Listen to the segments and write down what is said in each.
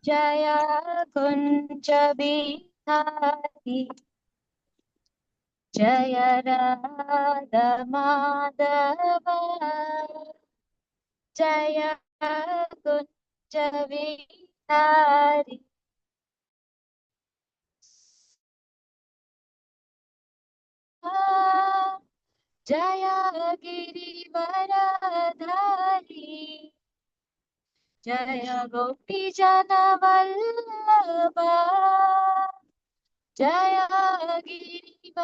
जय कुंज बिहारी जय राधा माधव जय कुंज बिहारी जय गिरिवरधारी जय गोपी जन वल्लभा जय गिरिवरधारी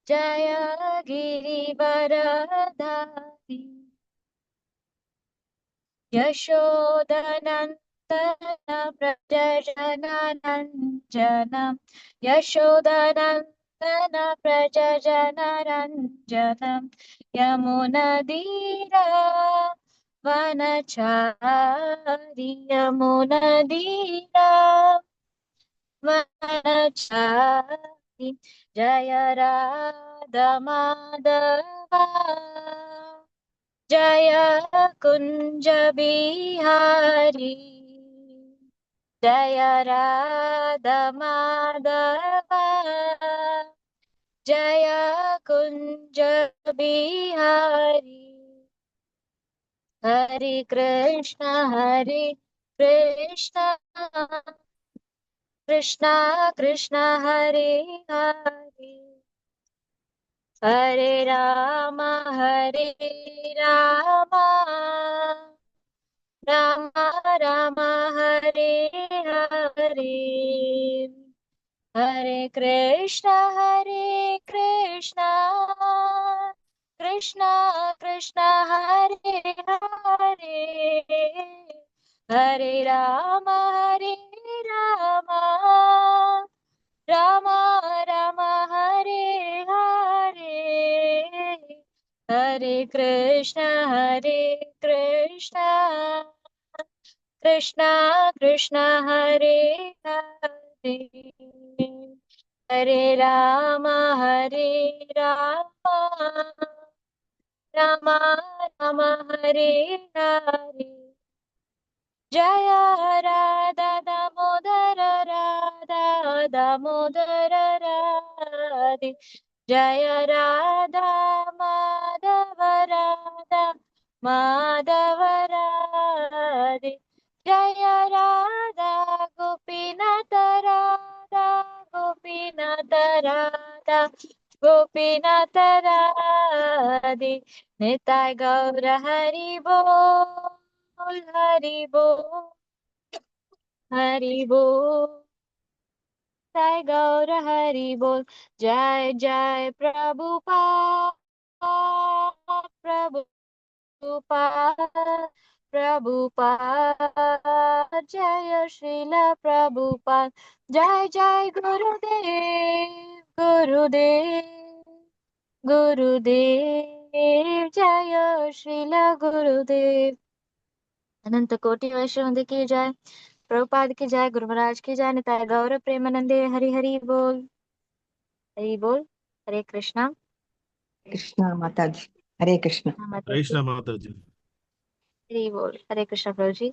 जय गिरिवरधारी यशोदनन्दन व्रजजनरञ्जनम् यशोदनन्दन व्रजजनरञ्जनम् यमुनदीरा वनचारि यमुनदीरा वनचारि जय राधा माधवा जय कुंज बिहारी जय राधा माधवा जय कुंज बिहारी हरे कृष्ण कृष्ण कृष्ण हरे हरे हरे राम राम राम हरे हरे हरे कृष्ण कृष्ण कृष्ण हरे हरे हरे राम राम राम हरे हरे हरे कृष्ण कृष्ण कृष्ण हरे हरे हरे राम राम राम हरे हरे जय राधा दामोदर राधे जय राधा माधव राधे जय राधा गोपीनाथ राधे निताय गौर हरि बोल हरि बोल जय गौर हरि बोल जय जय प्रभुपाद जय श्रील प्रभुपाद जय जय गुरुदेव जय श्रील गुरुदेव अनंत कोटि वैष्णव की जय प्रभुपाद की जय गुरु महाराज की जय निताय गौर प्रेमानंदे हरि हरि बोल हरे कृष्णा माता जी हरे कृष्ण कृष्ण माता जी हरि बोल हरे कृष्णा प्रभु जी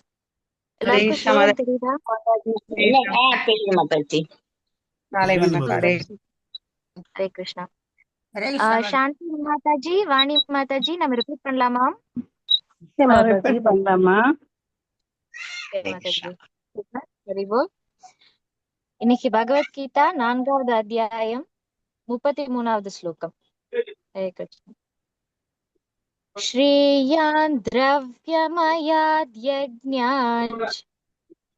हरे எல்லாருக்கும் कृष्ण ஸ்லோகம் தெரியுதா माता जी காலை வணக்கம் हरे कृष्णा சாந்தி மாதா ஜி வாணி மாதா ஜி நம்ம ரிப்பீட் பண்ணலாமா பண்ணலாமா ஹரி போல் இன்னைக்கு பகவத்கீதா 4வது அத்தியாயம் 33வது ஸ்லோகம் ஹரே கிருஷ்ணா श्रेयान् द्रव्यमयाद्यज्ञान्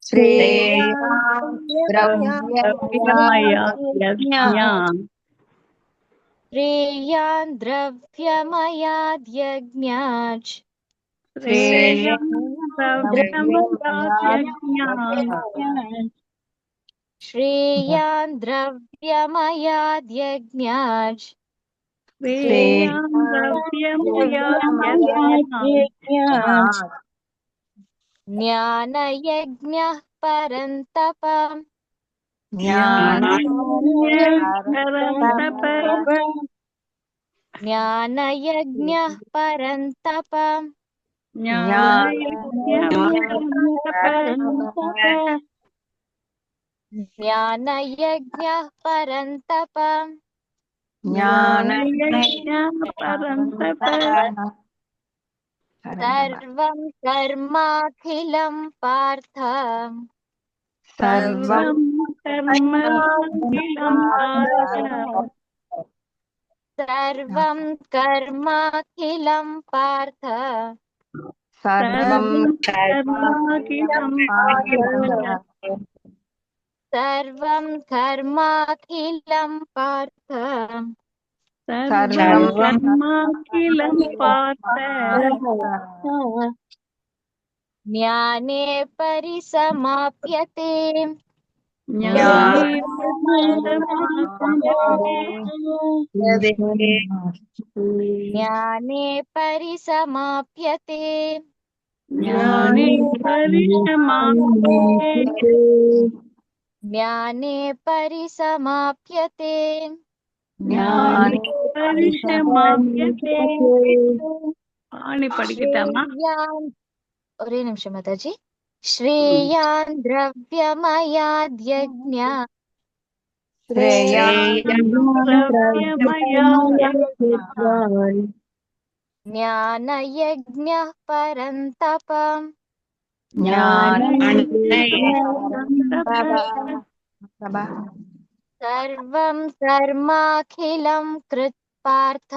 श्रेयान् द्रव्यमयाद्यज्ञान् श्रेयान् द्रव्यमयाद्यज्ञान् ज्ञानयज्ञः परन्तप ज्ञानयज्ञः परन्तप ज्ञानयज्ञः परन्तप सर्वं कर्माखिलं पार्थ सर्वं सर्वं कर्माखिलं पार्थ सर्वं सर्वं कर्माखिलं पार्थ ज्ञाने परिसमाप्यते ज्ञाने परिसमाप्यते ज्ञाने परिसमाप्यते श्रेयान् ஒரே நிமிஷம் மாதாஜி ஸ்ரேயான் द्रव्यमयाद्यज्ञ ज्ञानयज्ञः परन्तप सर्वं कर्माखिलं कृत्पार्थ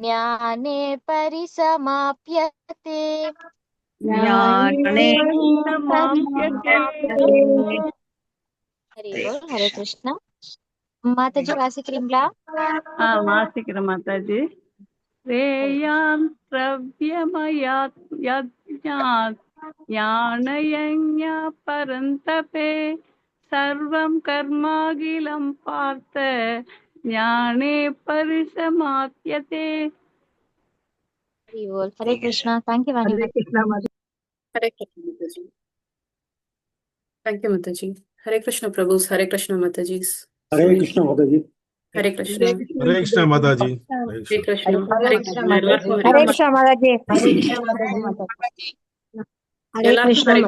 ज्ञाने परिसमाप्यते हरि बोल हरे कृष्ण माताजी வாசிக்கிறீங்களா வாசிக்கிறேன் மாதாஜி. ஸ்ரேயான் திரவியமயாத் யஜ்ஞாத் ஞானயஞ பரந்தபே சர்வம் கர்மாகிலம் பார்த்த ஞானே பரிசமாப்யதே. हरि बोल हरे कृष्ण थैंक यू वाणी हरे कृष्णा माता हरे कृष्ण माताजी. थैंक यू माताजी. हरे कृष्ण प्रभुस. हरे कृष्ण माताजी. हरे कृष्ण माताजी. हरे कृष्ण. हरे कृष्ण माताजी. हरे कृष्ण. हरे कृष्ण. எல்லாருக்கும் हरे हरे कृष्ण माताजी எல்லாருக்கும் हरे कृष्ण.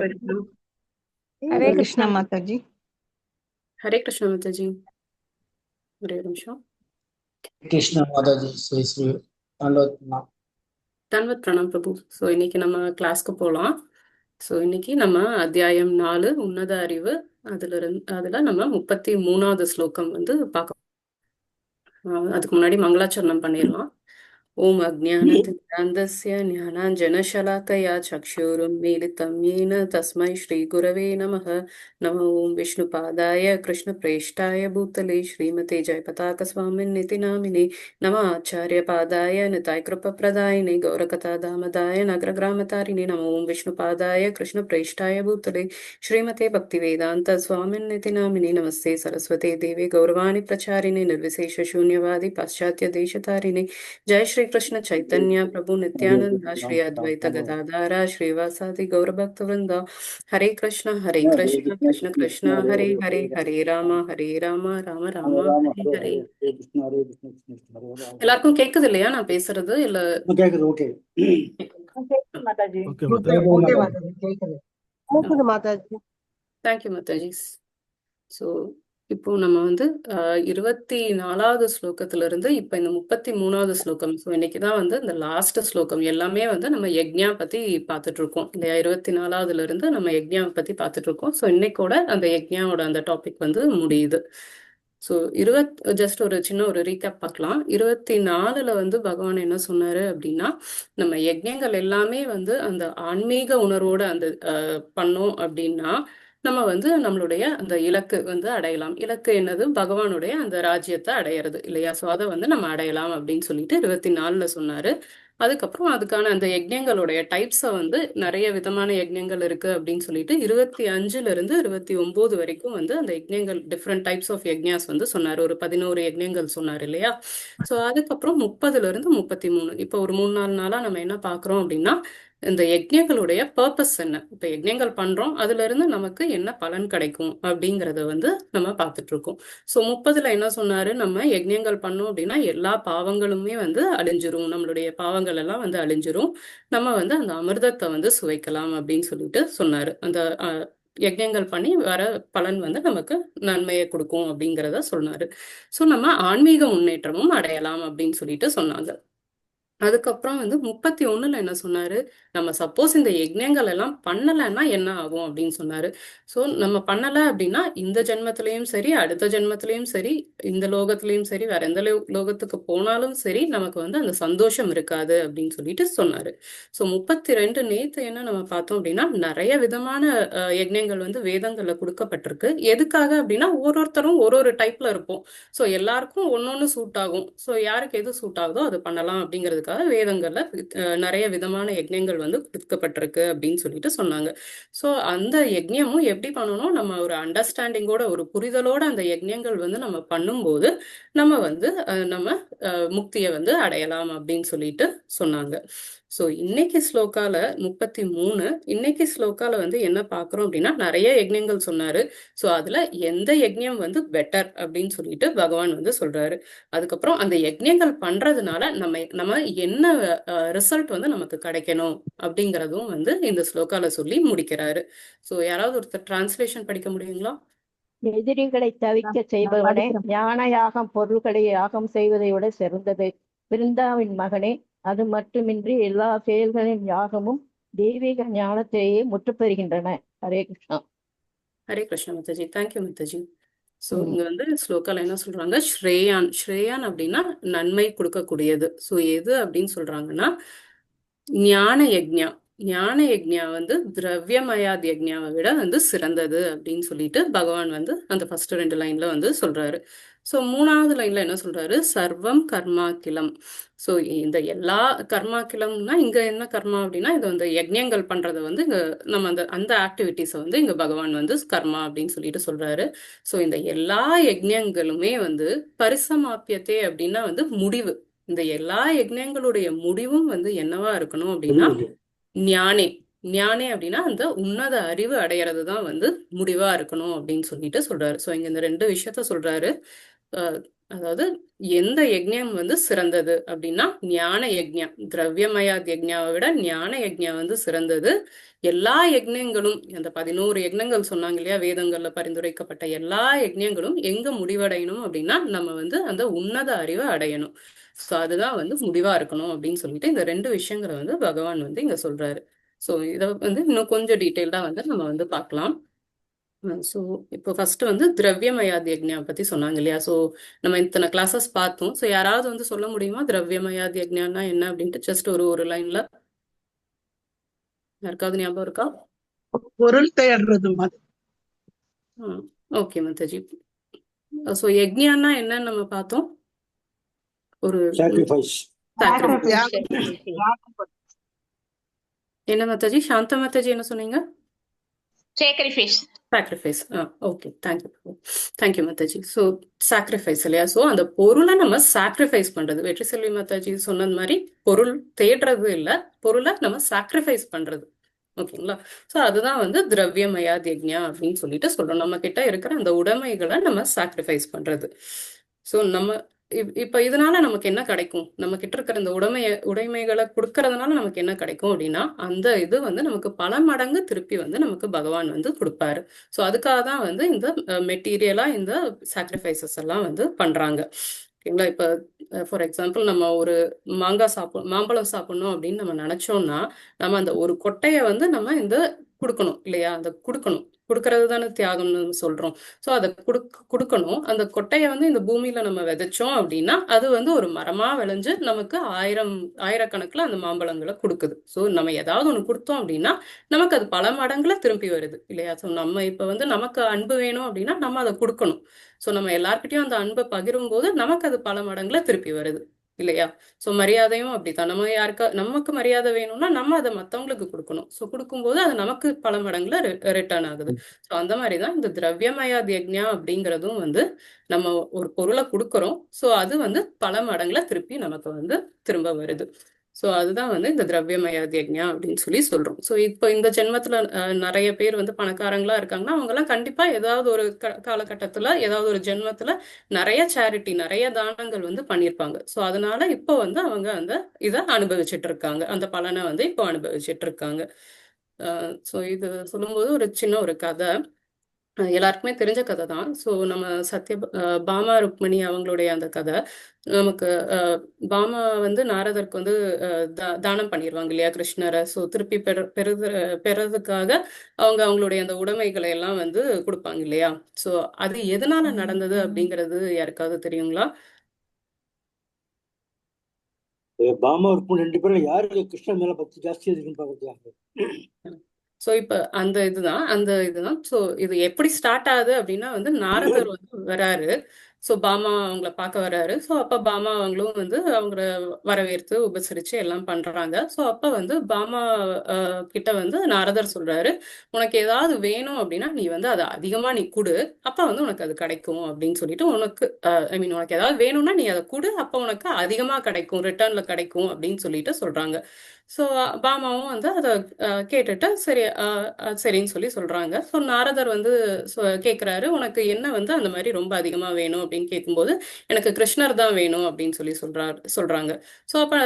हरे कृष्ण माताजी हरे कृष्ण माताजी. ஒரே ஒரு நிமிஷம். कृष्ण माताजी श्री श्री தன்வத் பிரணாம் பிரபு. ஸோ இன்னைக்கு நம்ம கிளாஸ்க்கு போகலாம். ஸோ இன்னைக்கு நம்ம அத்தியாயம் 4 உன்னத அறிவு அதுல நம்ம 33வது ஸ்லோகம் வந்து பார்க்க. அதுக்கு முன்னாடி மங்களாச்சரணம் பண்ணிடலாம். ஓம் அஜ்ஞானதிமிராந்தஸ்ய ஞானாஞ்சனசலாக்கயா சக்ஷுருன்மீலிதம் येन तस्मै श्रीगुरवे नमः. नमः ओं विष्णुपादाय कृष्णप्रेष्ठाय भूतले श्रीमते जयपताकस्वामिन्निति नामिने. नमः आचार्यपादाय निताय कृपप्रदायिने गौरकथाधामदाय नगरग्रामतारिणे. नमः ओं विष्णुपादाय कृष्णप्रेष्ठाय भूतले श्रीमते भक्तिवेदान्तस्वामिन्निति नामिने. नमस्ते सरस्वते देवे गौरवाणि प्रचारिणे निर्विशेषशून्यवादी पाश्चात्यदेशतारिणे. जय श्री कृष्ण चैतन्य प्रभु नित्यानंद श्री अद्वैत गदाधारा श्रीवासादि गौरभक्त वृंदा. हरे कृष्ण कृष्ण कृष्ण हरे हरे हरे राम राम राम हरे हरे. எல்லாருக்கும் கேக்குது இல்லையா நான் பேசுறது? இல்ல கேக்குது. ஓகே மாதாஜி. ஓகே ओके माताजी. माताजी கேக்குது माताजी தேங்க்யூ மாதாஜி. ஸோ இப்போ நம்ம வந்து 24வது ஸ்லோகத்துல இருந்து இப்ப இந்த 33வது ஸ்லோகம். ஸோ இன்னைக்குதான் வந்து இந்த லாஸ்ட் ஸ்லோகம். எல்லாமே வந்து நம்ம யக்ஞா பத்தி பார்த்துட்டு இருக்கோம் இல்லையா? 24வதுல இருந்து நம்ம யக்ஞா பத்தி பார்த்துட்டு இருக்கோம். ஸோ இன்னைக்கோட அந்த யக்ஞாவோட அந்த டாபிக் வந்து முடியுது. ஸோ ஜஸ்ட் ஒரு சின்ன ஒரு ரீகேப் பார்க்கலாம். 24ல வந்து பகவான் என்ன சொன்னாரு அப்படின்னா, நம்ம யஜ்ஞங்கள் எல்லாமே வந்து அந்த ஆன்மீக உணர்வோட அந்த பண்ணோம் அப்படின்னா நம்ம வந்து நம்மளுடைய அந்த இலக்கு வந்து அடையலாம். இலக்கு என்னது? பகவானுடைய அந்த ராஜ்யத்தை அடையிறது இல்லையா? ஸோ அதை வந்து நம்ம அடையலாம் அப்படின்னு சொல்லிட்டு 24ல சொன்னாரு. அதுக்கப்புறம் அதுக்கான அந்த யஜ்ஞங்களுடைய டைப்ஸை வந்து நிறைய விதமான யஜ்ஞங்கள் இருக்கு அப்படின்னு சொல்லிட்டு 25ல இருந்து 29 வரைக்கும் வந்து அந்த யஜ்ஞங்கள் டிஃப்ரெண்ட் டைப்ஸ் ஆஃப் யஜ்ஞாஸ் வந்து சொன்னார். ஒரு 11 யஜ்ஞங்கள் சொன்னார் இல்லையா? ஸோ அதுக்கப்புறம் 30ல இருந்து 33 இப்போ ஒரு 3-4 நாளா நம்ம என்ன பார்க்குறோம் அப்படின்னா இந்த யஜ்ஞங்களுடைய பர்பஸ் என்ன, இப்ப யஜ்ஞங்கள் பண்றோம் அதுல இருந்து நமக்கு என்ன பலன் கிடைக்கும் அப்படிங்கறத வந்து நம்ம பார்த்துட்டு இருக்கோம். ஸோ 30ல என்ன சொன்னாரு, நம்ம யஜ்ஞங்கள் பண்ணோம் அப்படின்னா எல்லா பாவங்களுமே வந்து அழிஞ்சிரும், நம்மளுடைய பாவங்கள் எல்லாம் வந்து அழிஞ்சிரும், நம்ம வந்து அந்த அமிர்தத்தை வந்து சுவைக்கலாம் அப்படின்னு சொல்லிட்டு சொன்னாரு. அந்த யஜ்ஞங்கள் பண்ணி வர பலன் வந்து நமக்கு நன்மையை கொடுக்கும் அப்படிங்கிறத சொன்னாரு. ஸோ நம்ம ஆன்மீக முன்னேற்றமும் அடையலாம் அப்படின்னு சொல்லிட்டு சொன்னாங்க. அதுக்கப்புறம் வந்து 31ல என்ன சொன்னாரு, நம்ம சப்போஸ் இந்த யஜ்ஞங்கள் எல்லாம் பண்ணலைன்னா என்ன ஆகும் அப்படின்னு சொன்னாரு. ஸோ நம்ம பண்ணல அப்படின்னா இந்த ஜென்மத்திலையும் சரி, அடுத்த ஜென்மத்திலையும் சரி, இந்த லோகத்திலையும் சரி, வேற எந்த லோகத்துக்கு போனாலும் சரி, நமக்கு வந்து அந்த சந்தோஷம் இருக்காது அப்படின்னு சொல்லிட்டு சொன்னாரு. ஸோ 32 நேத்து என்ன நம்ம பார்த்தோம் அப்படின்னா, நிறைய விதமான யஜ்ஞங்கள் வந்து வேதங்கள்ல கொடுக்கப்பட்டிருக்கு. எதுக்காக அப்படின்னா ஒருத்தரும் ஒரு டைப்ல இருப்போம். ஸோ எல்லாருக்கும் ஒன்னொன்னு சூட் ஆகும். ஸோ யாருக்கு எது சூட் ஆகுதோ அது பண்ணலாம் அப்படிங்கிறதுக்காக வேதங்கள்ல நிறைய விதமான யஜ்ஞங்கள் வந்து கொடுக்கப்பட்டிருக்கு அப்படின்னு சொல்லிட்டு சொன்னாங்க. ஸோ அந்த யஜ்ஞமும் எப்படி பண்ணணும், நம்ம ஒரு அண்டர்ஸ்டாண்டிங்கோட ஒரு புரிதலோட அந்த யஜ்ஞங்கள் வந்து நம்ம பண்ணும்போது நம்ம வந்து நம்ம முக்தியை வந்து அடையலாம் அப்படின்னு சொல்லிட்டு சொன்னாங்க. ஸோ இன்னைக்கு ஸ்லோகால 33 இன்னைக்கு ஸ்லோகால வந்து என்ன பார்க்குறோம் அப்படின்னா, நிறைய யஜ்ஞங்கள் சொன்னாரு. ஸோ அதுல எந்த யஜ்ஞம் வந்து பெட்டர் அப்படின்னு சொல்லிட்டு பகவான் வந்து சொல்றாரு. அதுக்கப்புறம் அந்த யஜ்ஞங்கள் பண்றதுனால நம்ம என்ன ரிசல்ட் வந்து நமக்கு கிடைக்கணும் அப்படிங்கிறதும் வந்து இந்த ஸ்லோகால சொல்லி முடிக்கிறாரு. ஸோ யாராவது ஒருத்தர் டிரான்ஸ்லேஷன் படிக்க முடியுங்களா? எதிரிகளை தவிக்க செய்பவனே, ஞான யாகம் பொருள்களை யாகம் செய்வதை விட சிறந்தது. பிருந்தாவின் மகனே, அது மட்டுமின்றி எல்லா செயல்களின் யாகமும் தெய்வீக ஞானத்தையே முற்றுப்பெறுகின்றன. ஹரே கிருஷ்ணா. ஹரே கிருஷ்ணா மாதாஜி. தேங்க்யூ மாதாஜி. ஸோ இங்க வந்து ஸ்லோகால என்ன சொல்றாங்க, ஸ்ரேயான். ஸ்ரேயான் அப்படின்னா நன்மை கொடுக்கக்கூடியது. ஸோ எது அப்படின்னு சொல்றாங்கன்னா, ஞான யஜ்ஞா. ஞான யஜ்ஞா வந்து திரவியமயாத் யஜ்ஞாவை விட வந்து சிறந்தது அப்படின்னு சொல்லிட்டு பகவான் வந்து அந்த ஃபர்ஸ்ட் 2 லைன்ல வந்து சொல்றாரு. ஸோ 3வது லைன்ல என்ன சொல்றாரு, சர்வம் கர்மாக்கிலம். ஸோ இந்த எல்லா கர்மாக்கிலம்னா இங்க என்ன கர்மா அப்படின்னா, இது வந்து யஜ்ஞங்கள் பண்றதை வந்து இங்க நம்ம அந்த ஆக்டிவிட்டிஸை வந்து இங்க பகவான் வந்து கர்மா அப்படின்னு சொல்லிட்டு சொல்றாரு. ஸோ இந்த எல்லா யஜ்ஞங்களுமே வந்து பரிசமாப்பியத்தே அப்படின்னா வந்து முடிவு. இந்த எல்லா யஜ்ஞங்களுடைய முடிவும் வந்து என்னவா இருக்கணும் அப்படின்னா, ஞானே. ஞானே அப்படின்னா அந்த உன்னத அறிவு அடையிறது தான் வந்து முடிவா இருக்கணும் அப்படின்னு சொல்லிட்டு சொல்றாரு. ஸோ இங்க இந்த 2 விஷயத்த சொல்றாரு. அதாவது எந்த யஜ்ஞம் வந்து சிறந்தது அப்படின்னா ஞான யஜ்ஞம். திரவியமயாத் யஜ்ஞாவை விட ஞான யஜ்ஞம் வந்து சிறந்தது. எல்லா யஜ்ஞங்களும், அந்த 11 யஜ்ஞங்கள் சொன்னாங்க இல்லையா, வேதங்கள்ல பரிந்துரைக்கப்பட்ட எல்லா யஜ்ஞங்களும் எங்க முடிவடையணும் அப்படின்னா நம்ம வந்து அந்த உன்னத அறிவை அடையணும். ஸோ அதுதான் வந்து முடிவா இருக்கணும் அப்படின்னு சொல்லிட்டு இந்த 2 விஷயங்களை வந்து பகவான் வந்து இங்க சொல்றாரு. ஸோ இதை வந்து இன்னும் கொஞ்சம் டீட்டெயில்டா வந்து நம்ம வந்து பார்க்கலாம். ஸோ இப்போ ஃபர்ஸ்ட் வந்து திரவியமயாத் யஜ்ஞா பத்தி சொன்னாங்க இல்லையா. ஸோ நம்ம இத்தனை கிளாஸஸ் பார்த்தோம். ஸோ யாராவது வந்து சொல்ல முடியுமா திரவியமயாத் யஜ்ஞான்னா என்ன அப்படின்ட்டு, ஜஸ்ட் ஒரு லைன்ல யாருக்காவது ஞாபகம் இருக்கா? பொருள் தேடுறது மாதிரி. ஓகே மாதாஜி. ஸோ யஜ்ஞான்னா என்னன்னு நம்ம பார்த்தோம், ஒரு sacrifice. என்ன மாதாஜி? சாந்த மாதாஜி என்ன சொன்னீங்க? sacrifice. Okay, thank you Mataji. So sacrifice இல்லையா. ஸோ அந்த பொருளை நம்ம சாக்ரிஃபைஸ் பண்றது, வெற்றி செல்வி மாதாஜி சொன்னது மாதிரி பொருள் தேடுறது இல்லை, பொருளை நம்ம சாக்ரிஃபைஸ் பண்றது. ஓகேங்களா. ஸோ அதுதான் வந்து திரவியமயாத் யஜ்ஞா அப்படின்னு சொல்லிட்டு சொல்றோம். நம்ம கிட்ட இருக்கிற அந்த உடைமைகளை நம்ம சாக்ரிஃபைஸ் பண்றது. ஸோ நம்ம இப்ப இதனால நமக்கு என்ன கிடைக்கும், நம்ம கிட்ட இருக்கிற இந்த உடைமைகளை கொடுக்கறதுனால நமக்கு என்ன கிடைக்கும் அப்படின்னா, அந்த இது வந்து நமக்கு பல மடங்கு திருப்பி வந்து நமக்கு பகவான் வந்து கொடுப்பாரு. ஸோ அதுக்காக தான் வந்து இந்த மெட்டீரியலா இந்த சாக்ரிஃபைசஸ் எல்லாம் வந்து பண்றாங்க. ஓகேங்களா. இப்ப ஃபார் எக்ஸாம்பிள் நம்ம ஒரு மாம்பழம் சாப்பிடணும் அப்படின்னு நம்ம நினைச்சோம்னா, நம்ம அந்த ஒரு கொட்டையை வந்து நம்ம இந்த கொடுக்கணும் இல்லையா, அந்த கொடுக்கறது தானே தியாகம்னு சொல்றோம். ஸோ அதை கொடுக்கணும். அந்த கொட்டையை வந்து இந்த பூமியில நம்ம விதைச்சோம் அப்படின்னா அது வந்து ஒரு மரமா விளைஞ்சு நமக்கு ஆயிரக்கணக்கில் அந்த மாம்பழங்களை கொடுக்குது. ஸோ நம்ம ஏதாவது ஒன்று கொடுத்தோம் அப்படின்னா நமக்கு அது பல மடங்குல திரும்பி வருது இல்லையா. ஸோ நம்ம இப்ப வந்து நமக்கு அன்பு வேணும் அப்படின்னா நம்ம அதை கொடுக்கணும். ஸோ நம்ம எல்லார்கிட்டையும் அந்த அன்பை பகிரும் போது நமக்கு அது பல மடங்குல திருப்பி வருது இல்லையா. ஸோ மரியாதையும் அப்படித்தான். நமக்கு மரியாதை வேணும்னா நம்ம அதை மற்றவங்களுக்கு கொடுக்கணும். ஸோ கொடுக்கும்போது அது நமக்கு பல மடங்குல ரிட்டர்ன் ஆகுது. ஸோ அந்த மாதிரிதான் இந்த திரவியமயாத் யஜ்ஞா அப்படிங்கிறதும் வந்து நம்ம ஒரு பொருளை கொடுக்கறோம். ஸோ அது வந்து பல மடங்குல திருப்பி நமக்கு வந்து திரும்ப வருது. ஸோ அதுதான் வந்து இந்த திரவியமய யஜ்ஞா அப்படின்னு சொல்லி சொல்றோம். ஸோ இப்போ இந்த ஜென்மத்துல நிறைய பேர் வந்து பணக்காரங்களா இருக்காங்கன்னா அவங்கெல்லாம் கண்டிப்பா ஏதாவது ஒரு காலகட்டத்துல ஏதாவது ஒரு ஜென்மத்துல நிறைய சேரிட்டி நிறைய தானங்கள் வந்து பண்ணியிருப்பாங்க. ஸோ அதனால இப்போ வந்து அவங்க அந்த இதை அனுபவிச்சுட்டு இருக்காங்க, அந்த பலனை வந்து இப்போ அனுபவிச்சுட்டு இருக்காங்க. ஸோ இது சொல்லும்போது ஒரு சின்ன ஒரு கதை, எல்லாருக்குமே தெரிஞ்ச கதை தான். ஸோ நம்ம பாமா ருக்மணி அவங்களுடைய அந்த கதை நமக்கு பாமா வந்து நாரதருக்கு வந்து தானம் பண்ணிடுவாங்க இல்லையா கிருஷ்ணரை. ஸோ திருப்பி பெறதுக்காக அவங்க அவங்களுடைய அந்த உடைமைகளை எல்லாம் வந்து கொடுப்பாங்க இல்லையா. ஸோ அது எதனால நடந்தது அப்படிங்கிறது யாருக்காவது தெரியுங்களா? பாமா ருக்மணி 2 பேர்ல யாருக்கு கிருஷ்ணன் மேல பக்தி ஜாஸ்தியா இருக்குன்னு பாக்குறதுக்காக. ஸோ இப்போ அந்த இதுதான். ஸோ இது எப்படி ஸ்டார்ட் ஆகுது அப்படின்னா வந்து நாரதர் வந்து வராரு. ஸோ பாமா அவங்கள பார்க்க வராரு. ஸோ அப்போ பாமா அவங்களும் வந்து அவங்கள வரவேற்று உபசரித்து எல்லாம் பண்ணுறாங்க. ஸோ அப்போ வந்து பாமா கிட்ட வந்து நாரதர் சொல்கிறாரு, உனக்கு ஏதாவது வேணும் அப்படின்னா நீ வந்து அதை அதிகமாக நீ கொடு, அப்போ வந்து உனக்கு அது கிடைக்கும் அப்படின்னு சொல்லிட்டு, உனக்கு உனக்கு ஏதாவது வேணும்னா நீ அதை கொடு, அப்போ உனக்கு அதிகமாக கிடைக்கும், ரிட்டர்னில் கிடைக்கும் அப்படின்னு சொல்லிட்டு சொல்கிறாங்க. ஸோ பாமாவும் வந்து அதை கேட்டுட்டு சரி சரின்னு சொல்லி சொல்கிறாங்க. ஸோ நாரதர் வந்து கேட்குறாரு, உனக்கு என்ன வந்து அந்த மாதிரி ரொம்ப அதிகமாக வேணும் அப்படின்னு கேட்கும்போது, எனக்கு கிருஷ்ணர் தான் வேணும் அப்படின்னு சொல்லி சொல்கிறாங்க. ஸோ அப்போ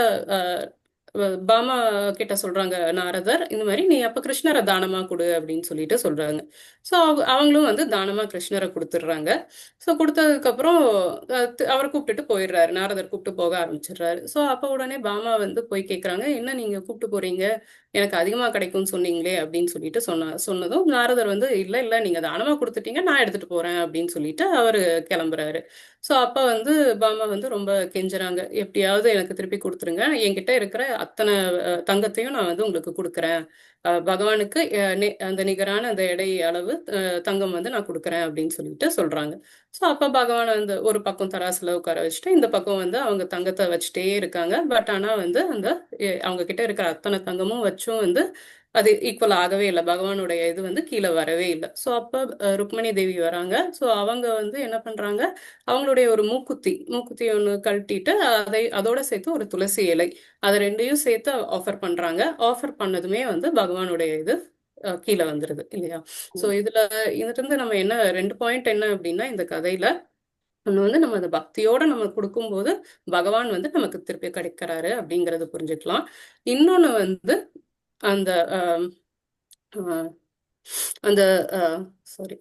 பாமா கிட்ட சொல்கிறாங்க நாரதர், இந்த மாதிரி நீ அப்போ கிருஷ்ணரை தானமாக கொடு அப்படின்னு சொல்லிட்டு சொல்கிறாங்க. ஸோ அவங்களும் வந்து தானமாக கிருஷ்ணரை கொடுத்துட்றாங்க. ஸோ கொடுத்ததுக்கப்புறம் அவரை கூப்பிட்டுட்டு போயிடுறாரு, நாரதர் கூப்பிட்டு போக ஆரம்பிச்சிடுறாரு. ஸோ அப்போ உடனே பாமா வந்து போய் கேட்குறாங்க, என்ன நீங்கள் கூப்பிட்டு போகிறீங்க, எனக்கு அதிகமாக கிடைக்கும்னு சொன்னீங்களே அப்படின்னு சொல்லிட்டு சொன்னதும் நாரதர் வந்து இல்லை இல்லை நீங்கள் தானமாக கொடுத்துட்டீங்க, நான் எடுத்துகிட்டு போகிறேன் அப்படின்னு சொல்லிட்டு அவர் கிளம்புறாரு. ஸோ அப்போ வந்து பாமா வந்து ரொம்ப கெஞ்சுறாங்க, எப்படியாவது எனக்கு திருப்பி கொடுத்துருங்க, என்கிட்ட இருக்கிற அத்தனை தங்கத்தையும் நான் வந்து உங்களுக்கு கொடுக்குறேன், பகவானுக்கு அந்த நிகரான அந்த எடை அளவு தங்கம் வந்து நான் கொடுக்குறேன் அப்படின்னு சொல்லிட்டு சொல்றாங்க. ஸோ அப்போ பகவான் வந்து ஒரு பக்கம் தராசுல உட்கார வச்சுட்டு இந்த பக்கம் வந்து அவங்க தங்கத்தை வச்சுட்டே இருக்காங்க. பட் ஆனால் வந்து அந்த அவங்க கிட்ட இருக்கிற அத்தனை தங்கமும் வச்சும் வந்து அது ஈக்குவல் ஆகவே இல்லை, பகவானுடைய இது வந்து கீழே வரவே இல்லை. ஸோ அப்போ ருக்மணி தேவி வராங்க. ஸோ அவங்க வந்து என்ன பண்றாங்க, அவங்களுடைய ஒரு மூக்குத்தி ஒன்று கழட்டிட்டு அதோட சேர்த்து ஒரு துளசி இலை, அதை ரெண்டையும் சேர்த்து ஆஃபர் பண்றாங்க. ஆஃபர் பண்ணதுமே வந்து பகவானுடைய இது கீழே வந்துருது இல்லையா. ஸோ இதுல இருந்து நம்ம என்ன 2 பாயிண்ட் என்ன அப்படின்னா, இந்த கதையில ஒன்று வந்து நம்ம அந்த பக்தியோட நம்ம கொடுக்கும்போது பகவான் வந்து நமக்கு திருப்பி கிடைக்கிறாரு அப்படிங்கறது புரிஞ்சுக்கலாம். இன்னொன்னு வந்து அந்த அந்த சாரி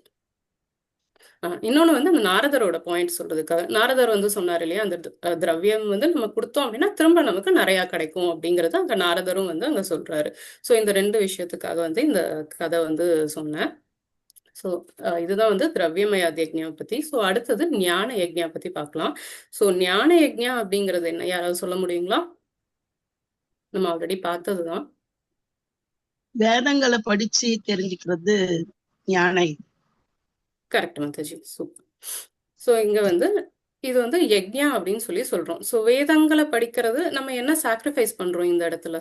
இன்னொன்னு வந்து அந்த நாரதரோட பாயிண்ட் சொல்றதுக்காக, நாரதர் வந்து சொன்னார் இல்லையா, அந்த திரவியம் வந்து நம்ம கொடுத்தோம் அப்படின்னா திரும்ப நமக்கு நிறைய கிடைக்கும் அப்படிங்கறது அங்க நாரதரும் வந்து அங்க சொல்றாரு. ஸோ இந்த 2 விஷயத்துக்காக வந்து இந்த கதை வந்து சொன்னேன். ஸோ இதுதான் வந்து திரவியமய யஜ்ஞா பத்தி. ஸோ அடுத்தது ஞான யஜ்ஞா பத்தி பார்க்கலாம். ஸோ ஞான யஜ்ஞா அப்படிங்கிறது என்ன, யாராவது சொல்ல முடியுங்களா? நம்ம ஆல்ரெடி பார்த்ததுதான். வேதங்களை படிச்சு தெரிஞ்சுக்கிறது ஞானை. Correct Mataji, super. ஸோ இங்க வந்து இது வந்து யஜ்ஞா அப்படின்னு சொல்லி சொல்றோம். ஸோ வேதங்களை படிக்கிறது நம்ம என்ன சாக்ரிஃபைஸ் பண்றோம் இந்த இடத்துல,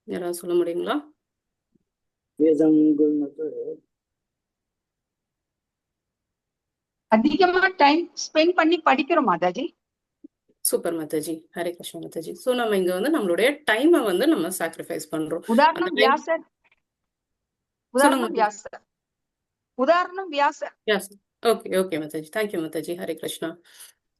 யாராவது சொல்ல முடியுங்களா? வேதங்கள் அதிகமா டைம் ஸ்பெண்ட் பண்ணி படிக்கிறோம் மாதாஜி. சூப்பர் மாதாஜி, ஹரே கிருஷ்ண மாதாஜி. ஸோ நம்ம இங்க வந்து நம்மளுடைய டைமை வந்து நம்ம சாக்ரிஃபைஸ் பண்றோம். உதாரணம் Vyasar. Okay Mataji, thank you Mataji, Hare Krishna.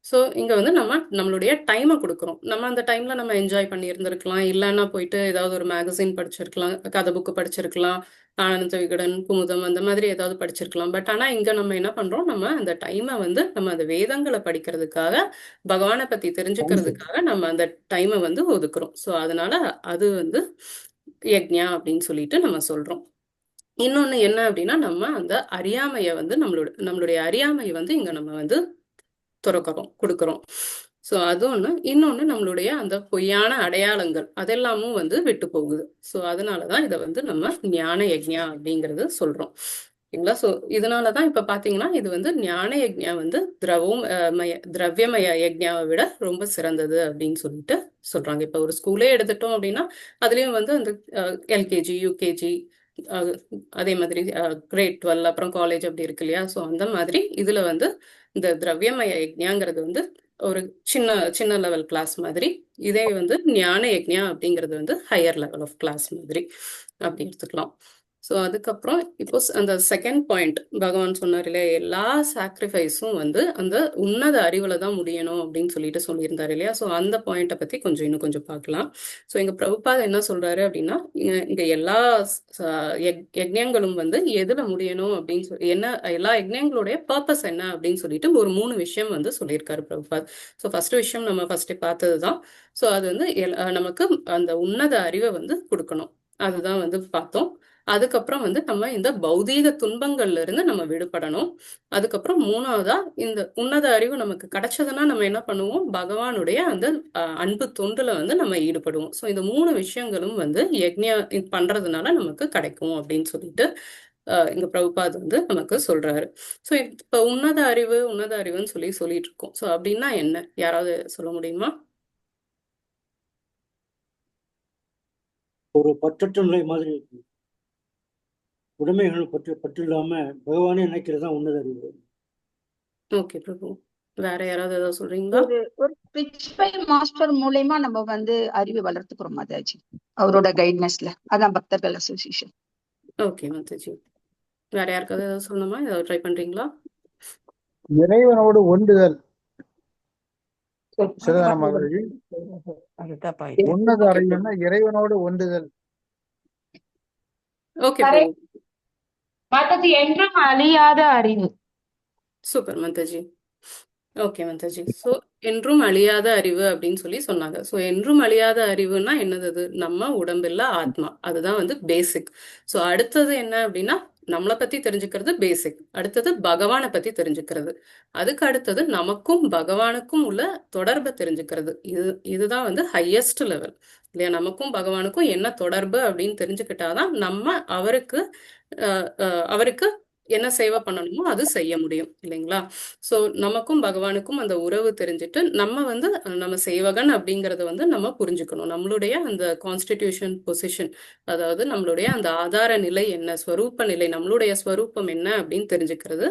So இங்க வந்து நம்ம நம்மளுடைய டைமை கொடுக்குறோம். நம்ம அந்த டைம்ல நம்ம என்ஜாய் பண்ணி இருந்திருக்கலாம், இல்லைன்னா போயிட்டு ஏதாவது ஒரு மேகசின் படிச்சிருக்கலாம், கதை புக்கு படிச்சிருக்கலாம், ஆனந்த விகடன், குமுதம் அந்த மாதிரி ஏதாவது படிச்சிருக்கலாம். பட் ஆனா இங்க நம்ம என்ன பண்றோம், நம்ம அந்த டைமை வந்து நம்ம அந்த வேதங்களை படிக்கிறதுக்காக, பகவானை பத்தி தெரிஞ்சுக்கிறதுக்காக நம்ம அந்த டைமை வந்து ஒதுக்குறோம். ஸோ அதனால அது வந்து யஜ்ஞா அப்படின்னு சொல்லிட்டு நம்ம சொல்றோம். இன்னொன்னு என்ன அப்படின்னா, நம்ம அந்த அறியாமைய வந்து நம்மளுடைய அறியாமையை வந்து இங்க நம்ம வந்து கொடுக்குறோம். ஸோ அது ஒண்ணு. இன்னொன்னு நம்மளுடைய அந்த பொய்யான அடையாளங்கள் அதெல்லாமும் வந்து விட்டு போகுது. ஸோ அதனாலதான் இதை வந்து நம்ம ஞான யஜ்ஞா அப்படிங்கறது சொல்றோம் இல்லைங்களா. ஸோ இதனாலதான் இப்ப பாத்தீங்கன்னா இது வந்து ஞான யஜ்ஞா வந்து திரவியமய யஜ்ஞாவை விட ரொம்ப சிறந்தது அப்படின்னு சொல்லிட்டு சொல்றாங்க. இப்ப ஒரு ஸ்கூலே எடுத்துட்டோம் அப்படின்னா அதுலயும் வந்து அந்த எல்கேஜி, யூகேஜி, அதே மாதிரி கிரேட் 12, அப்புறம் காலேஜ் அப்படி இருக்கு இல்லையா. ஸோ அந்த மாதிரி இதுல வந்து இந்த திரவியமய யஜ்ஞாங்கிறது வந்து ஒரு சின்ன சின்ன லெவல் கிளாஸ் மாதிரி. இதே வந்து ஞான யக்ஞா அப்படிங்கிறது வந்து ஹையர் லெவல் ஆஃப் கிளாஸ் மாதிரி அப்படி எடுத்துக்கலாம். ஸோ அதுக்கப்புறம் இப்போ அந்த செகண்ட் பாயிண்ட் பகவான் சொன்னார் இல்லையா, எல்லா சாக்ரிஃபைஸும் வந்து அந்த உன்னத அறிவுல தான் முடியணும் அப்படின்னு சொல்லிட்டு சொல்லியிருந்தாரு இல்லையா. ஸோ அந்த பாயிண்ட்டை பத்தி இன்னும் கொஞ்சம் பார்க்கலாம். ஸோ எங்க பிரபுபாத் என்ன சொல்றாரு அப்படின்னா, இங்க எல்லா யஜ்ஞங்களும் வந்து எதுல முடியணும் அப்படின்னு சொல்லி என்ன எல்லா யஜ்ஞங்களுடைய பர்பஸ் என்ன அப்படின்னு சொல்லிட்டு ஒரு 3 விஷயம் வந்து சொல்லியிருக்காரு பிரபுபாத். ஸோ ஃபர்ஸ்ட் விஷயம் நம்ம ஃபர்ஸ்ட் பார்த்தது தான். ஸோ அது வந்து நமக்கு அந்த உன்னத அறிவை வந்து கொடுக்கணும், அதுதான் வந்து பார்த்தோம். அதுக்கப்புறம் வந்து நம்ம இந்த பௌதீக துன்பங்கள்ல இருந்து நம்ம விடுபடணும். அதுக்கப்புறம் 3வதா இந்த உன்னத அறிவு நமக்கு கிடைச்சதுன்னா நம்ம என்ன பண்ணுவோம், பகவானுடைய அந்த அன்பு தொண்டுல வந்து நம்ம ஈடுபடுவோம். ஸோ இந்த 3 விஷயங்களும் வந்து யக்ஞா பண்றதுனால நமக்கு கிடைக்கும் அப்படின்னு சொல்லிட்டு இங்க பிரபுபாத் வந்து நமக்கு சொல்றாரு. ஸோ இப்ப உன்னத அறிவுன்னு சொல்லிட்டு இருக்கோம். ஸோ அப்படின்னா என்ன, யாராவது சொல்ல முடியுமா? ஒரு பற்றற்ற நிலை மாதிரி இருக்கு. உடைமைகள் பற்று இல்லாம பகவானே நினைக்கிறது தான் உன்னத அறிவு. ஓகே பிரபு, வேற யாராவது ஏதாவது சொல்றீங்களா? ஒரு ஸ்பிரிச்சுவல் மாஸ்டர் மூலமா நம்ம வந்து அறிவை வளர்த்துக்கிறோம் மாதாஜி, அவரோட கைட்னஸ்ல. அதான் பக்தர்கள் அசோசியேஷன். ஓகே மாதாஜி, வேற யாருக்காவது ஏதாவது சொல்லணுமா? ஏதாவது ட்ரை பண்றீங்களா? இறைவனோடு ஒன்றுதல். சரிதான மாதாஜி? உன்னத அறிவுன்னா இறைவனோடு ஒன்றுதல். ஓகே பிரபு, மாதாஜி என்றும் அழியாத அறிவு. Super Mataji. Okay Mataji. So என்றும் அழியாத அறிவு அப்படின்னு சொல்லி சொன்னாங்க. ஸோ என்றும் அழியாத அறிவுன்னா என்னது? அது நம்ம உடம்பில்ல ஆத்மா, அதுதான் வந்து பேசிக். ஸோ அடுத்தது என்ன அப்படின்னா, நம்மளை பத்தி தெரிஞ்சுக்கிறது பேசிக். அடுத்தது பகவானை பத்தி தெரிஞ்சுக்கிறது. அதுக்கு அடுத்தது நமக்கும் பகவானுக்கும் உள்ள தொடர்பை தெரிஞ்சுக்கிறது. இதுதான் வந்து ஹையஸ்ட் லெவல் இல்லையா. நமக்கும் பகவானுக்கும் என்ன தொடர்பு அப்படின்னு தெரிஞ்சுக்கிட்டாதான் நம்ம அவருக்கு என்ன சேவை பண்ணணுமோ அது செய்ய முடியும் இல்லைங்களா. ஸோ நமக்கும் பகவானுக்கும் அந்த உறவு தெரிஞ்சுட்டு நம்ம சேவகன் அப்படிங்கறத வந்து நம்ம புரிஞ்சுக்கணும். நம்மளுடைய அந்த கான்ஸ்டிடியூஷன் பொசிஷன், அதாவது நம்மளுடைய அந்த ஆதார நிலை என்ன, ஸ்வரூப நிலை, நம்மளுடைய ஸ்வரூபம் என்ன அப்படின்னு தெரிஞ்சுக்கிறது,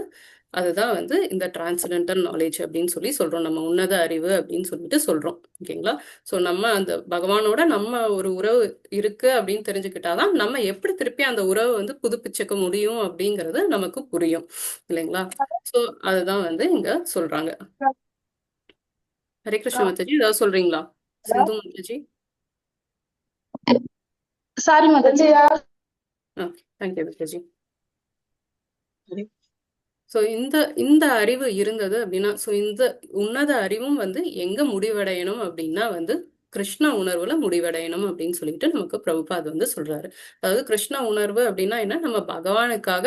அதுதான் வந்து இந்த டிரான்சென்டென்டல் நாலேஜ் அப்படின்னு சொல்லி சொல்றோம். நம்ம உன்னத அறிவு அப்படின்னு சொல்லிட்டு சொல்றோம். ஓகேங்களா. ஸோ நம்ம அந்த பகவானோட நம்ம ஒரு உறவு இருக்கு அப்படின்னு தெரிஞ்சுக்கிட்டாதான் நம்ம எப்படி திருப்பி அந்த உறவை வந்து புதுப்பிச்சுக்க முடியும் அப்படிங்கிறது நமக்கு புரியும் இல்லைங்களா. ஸோ அதுதான் வந்து இங்க சொல்றாங்க. ஹரே கிருஷ்ண மாதாஜி, ஏதாவது சொல்றீங்களா? Sindhu Mataji. Sorry Mataji. Okay, thank you Mataji. So இந்த அறிவு இருந்தது அப்படின்னா, ஸோ இந்த உன்னத அறிவும் வந்து எங்க முடிவடையணும் அப்படின்னா வந்து கிருஷ்ண உணர்வுல முடிவடையணும் அப்படின்னு சொல்லிட்டு நமக்கு பிரபுபாத் வந்து சொல்றாரு. அதாவது கிருஷ்ண உணர்வு அப்படின்னா என்ன, நம்ம பகவானுக்காக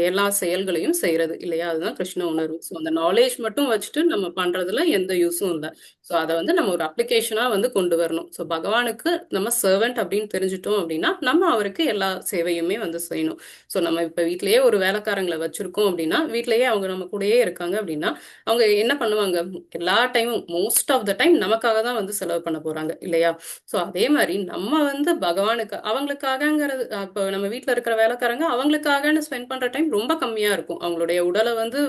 எல்லா செயல்களையும் செய்யறது இல்லையா, அதுதான் கிருஷ்ண உணர்வு. ஸோ அந்த நாலேஜ் மட்டும் வச்சுட்டு நம்ம பண்றதுல எந்த யூஸும் இல்லை. ஸோ அதை வந்து நம்ம ஒரு அப்ளிகேஷனா வந்து கொண்டு வரணும். ஸோ பகவானுக்கு நம்ம சர்வெண்ட் அப்படின்னு தெரிஞ்சுட்டோம் அப்படின்னா நம்ம அவருக்கு எல்லா சேவையுமே வந்து செய்யணும். ஸோ நம்ம இப்ப வீட்லயே ஒரு வேலைக்காரங்களை வச்சிருக்கோம் அப்படின்னா, வீட்லயே அவங்க நம்ம கூடயே இருக்காங்க அப்படின்னா அவங்க என்ன பண்ணுவாங்க, எல்லா டைமும் மோஸ்ட் ஆஃப் த டைம் நமக்காக தான் வந்து செலவு பண்ண போறாங்க இல்லையா. ஸோ அதே மாதிரி நம்ம வந்து பகவானுக்கு அவங்களுக்காகங்கிறது, இப்போ நம்ம வீட்டில் இருக்கிற வேலைக்காரங்க அவங்களுக்காகன்னு ஸ்பெண்ட் பண்ற டைம் ரொம்ப கம்மியா இருக்கும். அவங்களுடைய உடலை வந்து